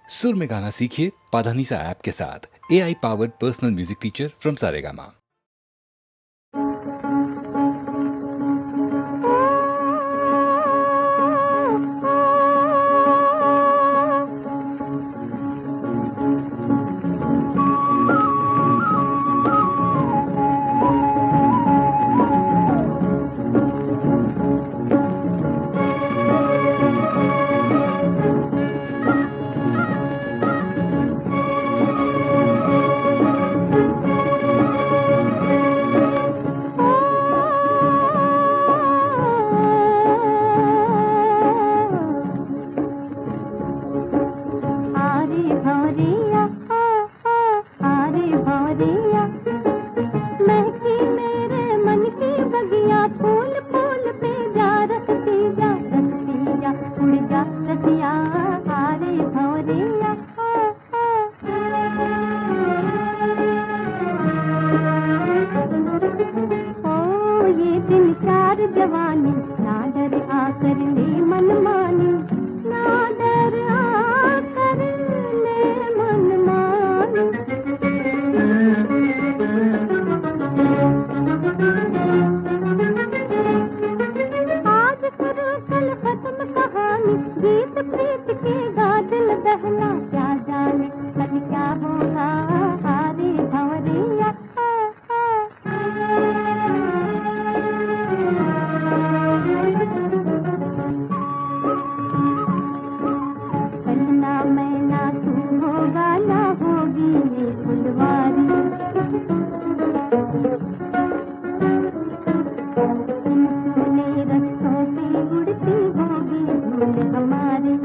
सुर में गाना सीखिए पाधानीसा ऐप के साथ। AI powered personal music teacher from Saregama. जवानी ना डर आकर ले मनमानी, ना डर आकर ले मनमानी। आज शुरू कल खत्म कहानी, गीत प्रीत के गा दिल दहला। क्या जाने कल क्या होगा, हारे भंवरिया। रस्तों से उड़ती होगी धूल हमारी,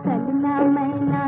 चलना मैना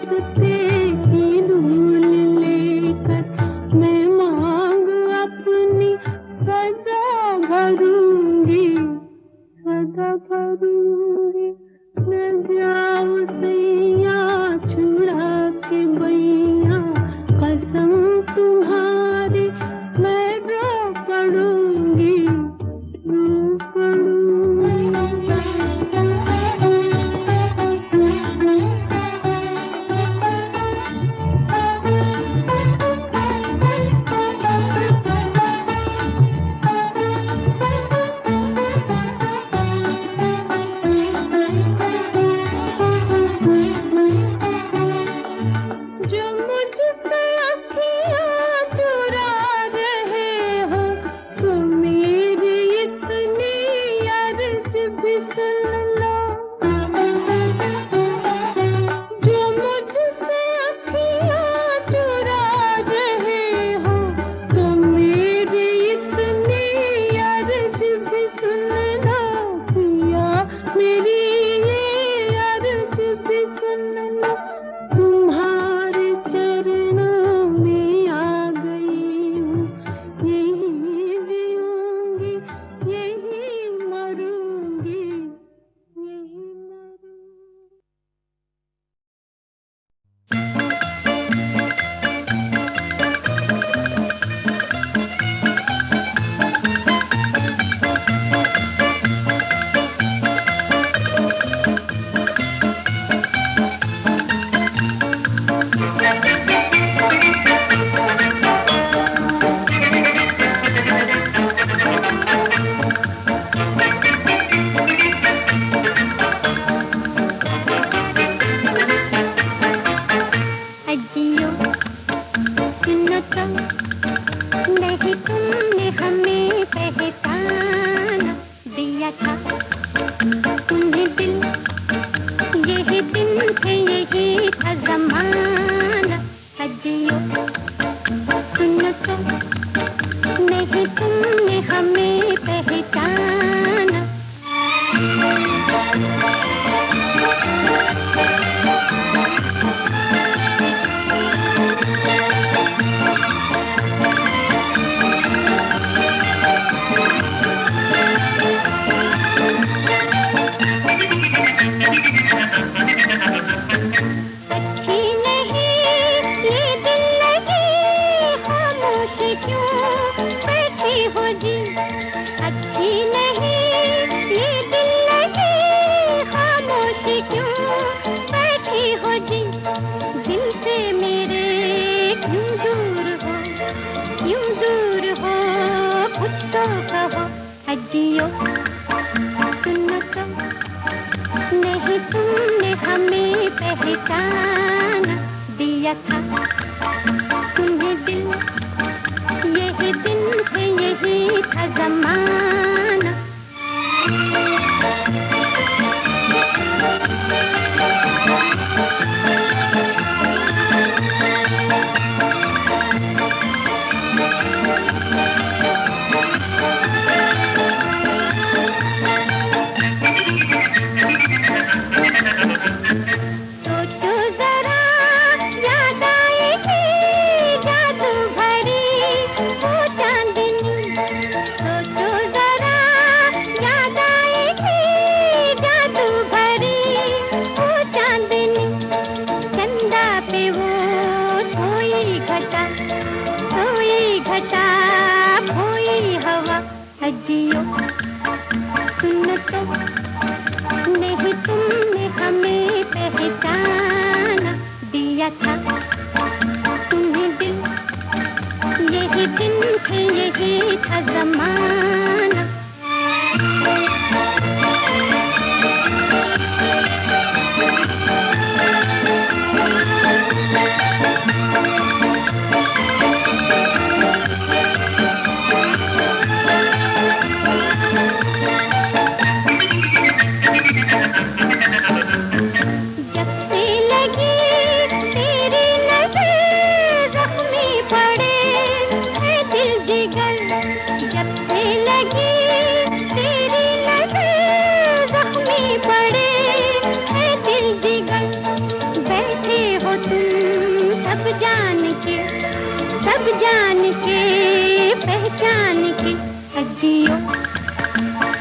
रास्ते की धूल लेकर मैं मांग अपनी सदा भरूंगी, सदा भरूंगी। न जाओ सैया छुड़ा के बैया, कसम तुम्हारी मैं रो पड़ूंगी, रो पड़ूंगी। जो मुझसे अखियाँ चुरा रहे हो, तो मेरी इतनी अर्ज भी सुन लो। जो मुझसे अखियाँ चुरा रहे हो, तो मेरी इतनी अर्ज भी सुन लो। पिया मेरी ये अर्ज भी सुन लो। तुम्हारे चरणों में आ गई हूँ, यहीं जीऊंगी, यहीं मरूंगी, यहीं मरूंगी। अजियो सुनो तो, नहीं तुमने हमें पहचाना, दिया था तुम्हें दिल, यही दिन थे यही था जमाना। अजियो सुनो तो, नहीं तुमने हमें पहचाना। अच्छी नहीं ये दिल लगी, खामोश क्यों बैठी हो जी। अच्छी नहीं ये दिल लगी, खामोश क्यों बैठी हो जी। दिल से मेरे क्यों दूर हो, क्यों दूर हो, कुछ तो कहो। अजियो सुनो तो, नहीं तुमने हमें पहचाना, दिया था तुम्हें दिल, यही दिन थे यही था जमाना। सोचो जरा, याद आएगी जादू भरी वो चांदनी। सोचो जरा, याद आएगी जादू भरी वो चांदनी। चंदा पे वो सोई घटा, सोई घटा, खोई हवा। अजियो सुनो तो, नहीं तुमने हमें पहचाना, दिया था तुम्हें दिल, यही दिन थे यही था जमाना। जब से लगी तेरी नजर, जख्मी पड़े है दिल जिगर। जब से जान के पहचान के अजियो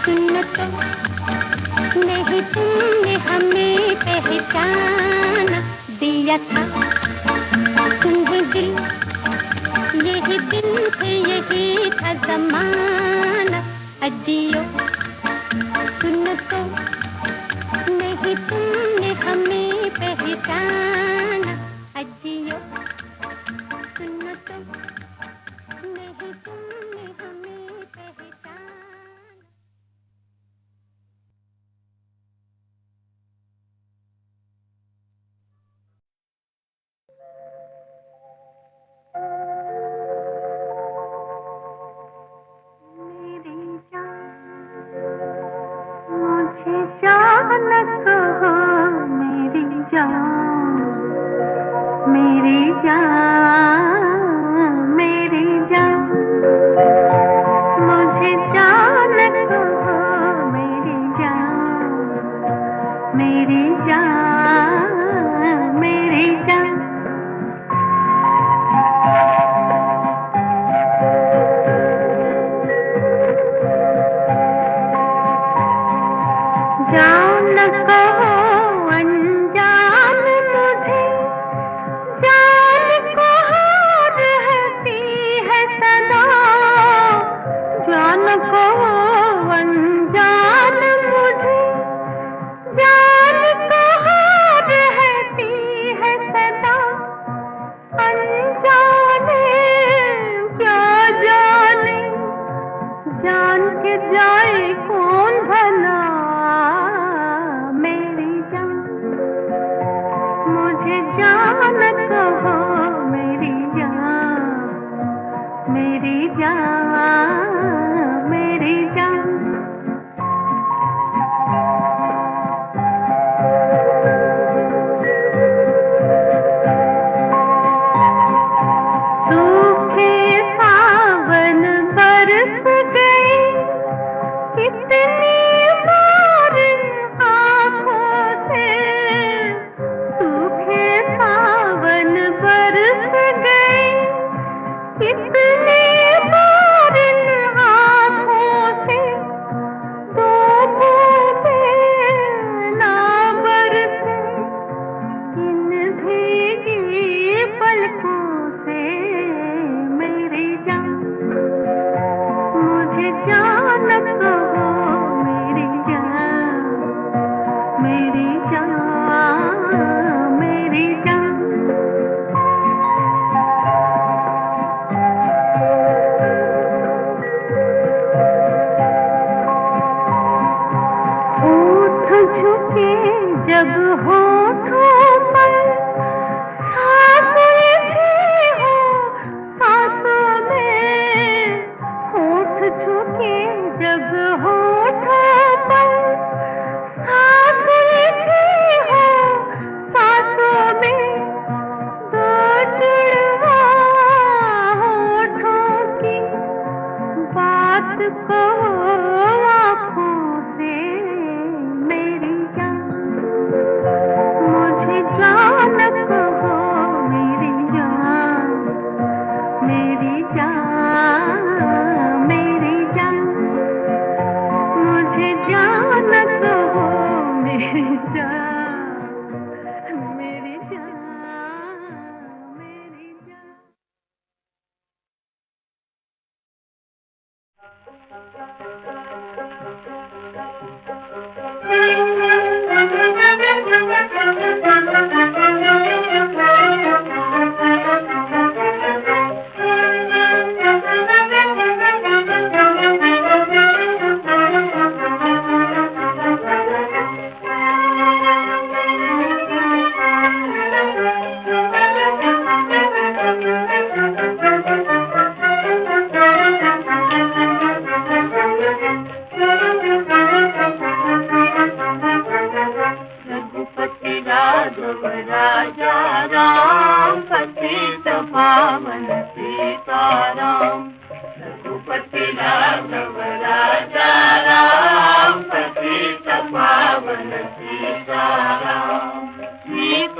सुन तो नहीं तुमने हमें पहचाना दिया था तुम्हें दिल यही दिन थे यही था जमाना अजियो सुन तो नहीं तुमने हमें पहचाना अजियो सुन तो नहीं तुमने हमें पहचाना। मुझे जान कहो मेरी जान मेरी जान मेरी जान मुझे जान कहो मेरी जान मेरी जान मेरी जान जान कहो अनजान मुझे जान कहो रहती है सदा जान कहो अनजान मुझे जान कहो रहती है सदा अनजाने क्या जाने जान के जाए कौन भला मुझे जान कहो मेरी जान मेरी जान मेरी जान सूखे सावन बरस गए कितनी बार आँखों से सूखे सावन बरस गए कितने बार आँखों से दो बूंदे ना बरसे इन भीगी पलकों से मेरी जान मुझे जान कहो मेरी जान मेरी जान मेरी जान होठ झुके जब होठों पर सांसें भी हो सांसों में होठ झुके जब होठों पर सांसें भी हो सांसों में दो जुड़वा होठों की बात कहो आँखों से मेरी जान मुझे जान कहो मेरी जान मेरी जान मेरी जान मुझे जान कहो मेरी जान मेरी जान मेरी जान।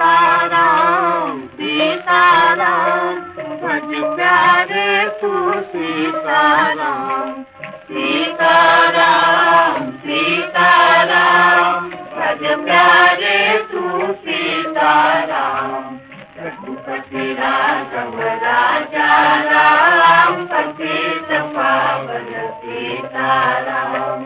सीताराम सीताराम भज प्यारे तू सीताराम सीताराम सीताराम भज प्यारे तू सीताराम रघुपति राघव राजा राम पतित पावन सीताराम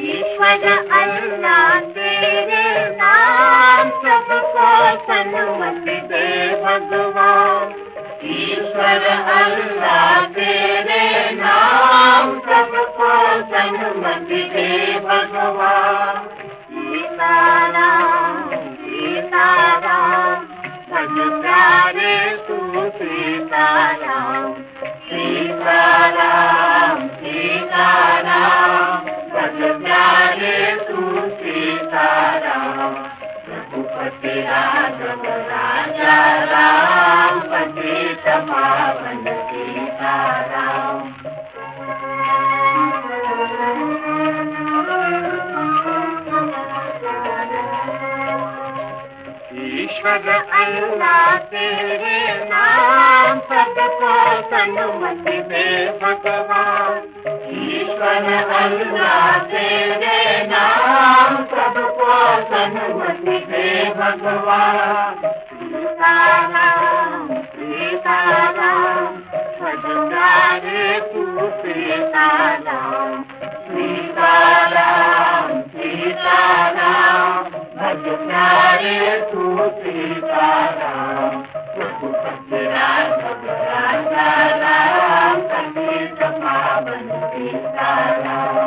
ईश्वर अल्लाह तेरे नाम सबको सन्मति दे भगवान ईश्वर अल्लाह तेरे नाम सबको सन्मति दे भगवान सीताराम सीताराम भज प्यारे तू सीताराम सीताराम सीताराम भज प्यारे तू सीताराम रघुपति राघव राजा राम पतित पावन सीताराम ईश्वर अल्लाह तेरे नाम सबको सन्मति दे भगवान ईश्वर अल्लाह तेरे नाम सबको सन्मति दे भगवान सीताराम सीताराम भज प्यारे तू सीताराम सीताराम सीताराम भज प्यारे तू सीताराम रघुपति राघव राजा राम पतित पावन सीताराम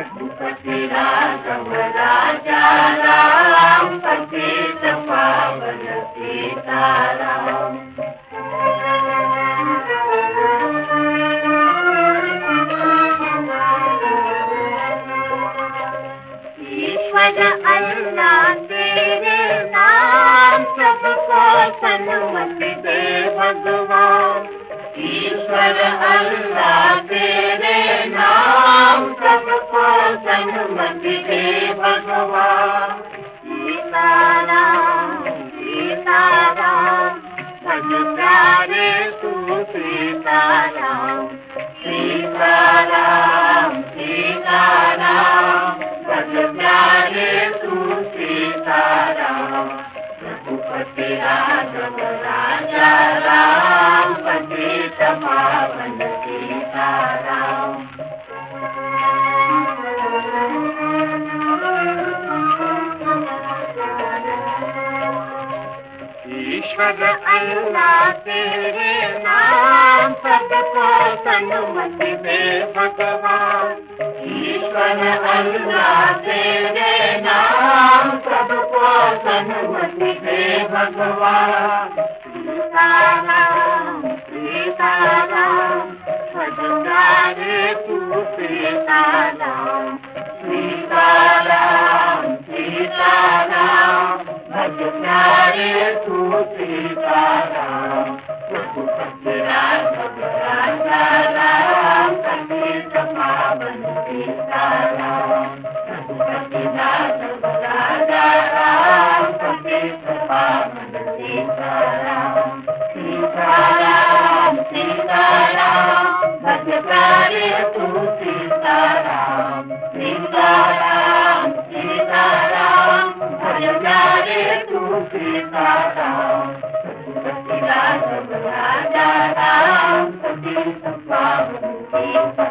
रघुपति राघव राजा राम पतित पावन सीताराम सीताराम सीताराम भज प्यारे तू सीताराम सीताराम सीताराम भज प्यारे तू सीताराम रघुपति राघव राजा राम पतित पावन सीताराम ईश्वर अल्लाह तेरे नाम सबको सन्मति दे भगवान। ईश्वर अल्लाह तेरे नाम सबको सन्मति दे भगवान। सीताराम सीताराम रघुपति नाथ राजा राम पतित पावन सीताराम सीताराम सीताराम भज प्यारे तू सीताराम सीताराम सीताराम भज प्यारे तू सीताराम रघुपति नाथ राजा राम पतित पावन सीताराम